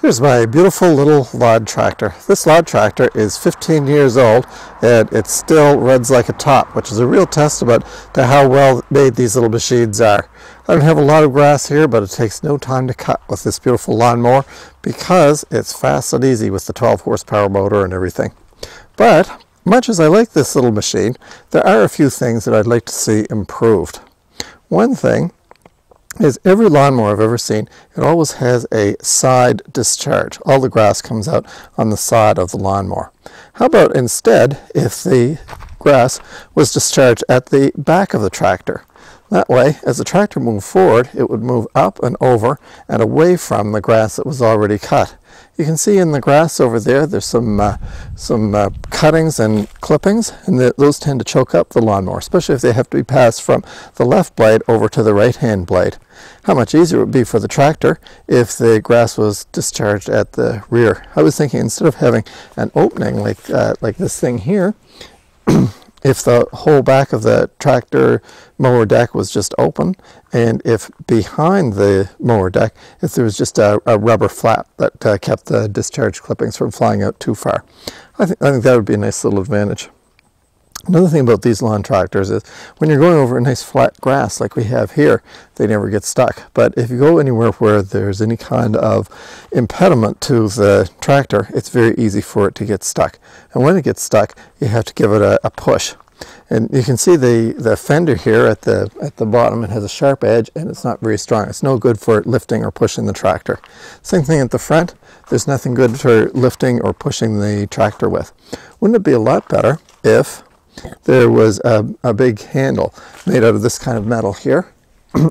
Here's my beautiful little lawn tractor. This lawn tractor is 15 years old and it still runs like a top, which is a real testament to how well made these little machines are. I don't have a lot of grass here, but it takes no time to cut with this beautiful lawnmower because it's fast and easy with the 12 horsepower motor and everything. But much as I like this little machine, there are a few things that I'd like to see improved. One thing is every lawnmower I've ever seen, it always has a side discharge. All the grass comes out on the side of the lawnmower. How about instead if the grass was discharged at the back of the tractor? That way, as the tractor moved forward, it would move up and over and away from the grass that was already cut. You can see in the grass over there, there's some cuttings and clippings, and those tend to choke up the lawnmower, especially if they have to be passed from the left blade over to the right-hand blade. How much easier it would be for the tractor if the grass was discharged at the rear. I was thinking instead of having an opening like this thing here, if the whole back of the tractor mower deck was just open, and if behind the mower deck, if there was just a rubber flap that kept the discharge clippings from flying out too far. I think that would be a nice little advantage. Another thing about these lawn tractors is when you're going over a nice flat grass like we have here, they never get stuck. But if you go anywhere where there's any kind of impediment to the tractor, it's very easy for it to get stuck. And when it gets stuck, you have to give it a push. And you can see the fender here at the bottom. It has a sharp edge and it's not very strong. It's no good for lifting or pushing the tractor. Same thing at the front. There's nothing good for lifting or pushing the tractor with. Wouldn't it be a lot better if there was a big handle made out of this kind of metal here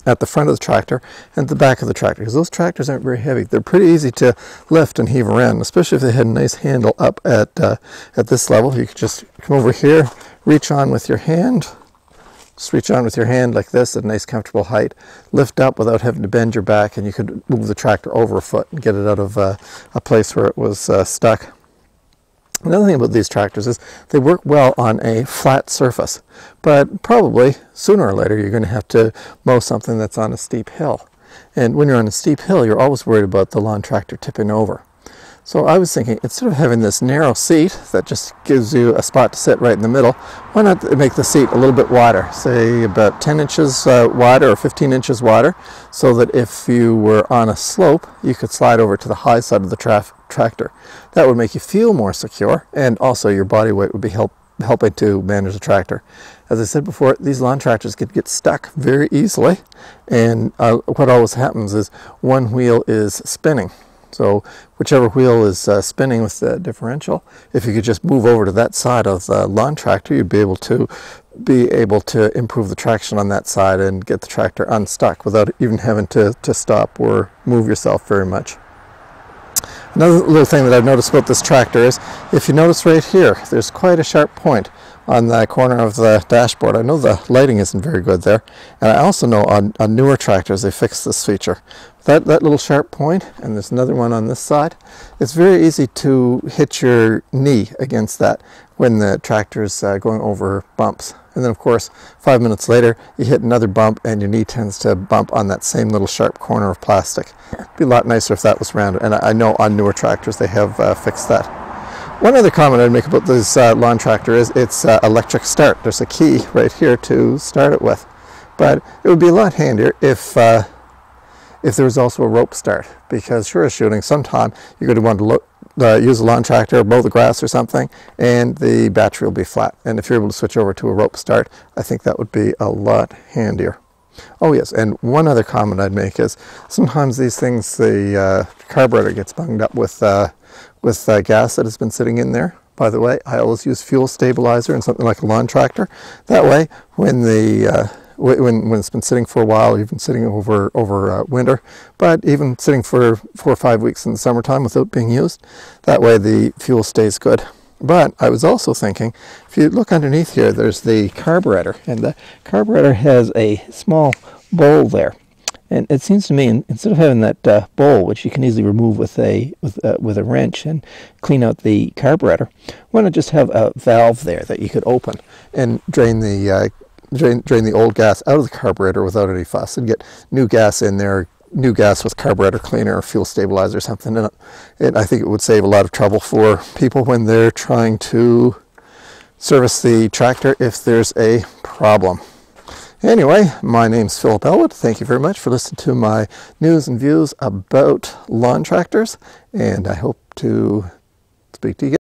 at the front of the tractor and at the back of the tractor, because those tractors aren't very heavy. They're pretty easy to lift and heave around, especially if they had a nice handle up at this level. You could just come over here, reach on with your hand, just reach on with your hand like this at a nice comfortable height, lift up without having to bend your back, and you could move the tractor over a foot and get it out of a place where it was stuck. Another thing about these tractors is they work well on a flat surface, but probably sooner or later you're going to have to mow something that's on a steep hill. And when you're on a steep hill, you're always worried about the lawn tractor tipping over. So I was thinking, instead of having this narrow seat that just gives you a spot to sit right in the middle, why not make the seat a little bit wider, say about 10 inches wider or 15 inches wider, so that if you were on a slope, you could slide over to the high side of the tractor. That would make you feel more secure, and also your body weight would be helping to manage the tractor. As I said before, these lawn tractors could get stuck very easily, and what always happens is one wheel is spinning. So whichever wheel is spinning with the differential, if you could just move over to that side of the lawn tractor, you'd be able to improve the traction on that side and get the tractor unstuck without even having to stop or move yourself very much. Another little thing that I've noticed about this tractor is, if you notice right here, there's quite a sharp point on the corner of the dashboard. I know the lighting isn't very good there, and I also know on newer tractors they fixed this feature. That little sharp point, and there's another one on this side, it's very easy to hit your knee against that when the tractor's going over bumps. And then of course 5 minutes later you hit another bump and your knee tends to bump on that same little sharp corner of plastic. It'd be a lot nicer if that was rounded, and I know on newer tractors they have fixed that. One other comment I'd make about this lawn tractor is its electric start. There's a key right here to start it with, but it would be a lot handier if there was also a rope start, because sure as shooting, sometime you're going to want to use a lawn tractor, mow the grass or something, and the battery will be flat. And if you're able to switch over to a rope start, I think that would be a lot handier. Oh yes, and one other comment I'd make is sometimes these things, the carburetor gets bunged up with gas that has been sitting in there. By the way, I always use fuel stabilizer in something like a lawn tractor. That way, when it's been sitting for a while, even sitting over winter, but even sitting for 4 or 5 weeks in the summertime without being used, that way the fuel stays good. But I was also thinking, if you look underneath here, there's the carburetor, and the carburetor has a small bowl there. And it seems to me, instead of having that bowl, which you can easily remove with a wrench and clean out the carburetor, why not just have a valve there that you could open and drain the old gas out of the carburetor without any fuss, and get new gas in there new gas with carburetor cleaner or fuel stabilizer or something in it. And I think it would save a lot of trouble for people when they're trying to service the tractor if there's a problem. Anyway, my name's Philip Elwood. Thank you very much for listening to my news and views about lawn tractors, and I hope to speak to you again.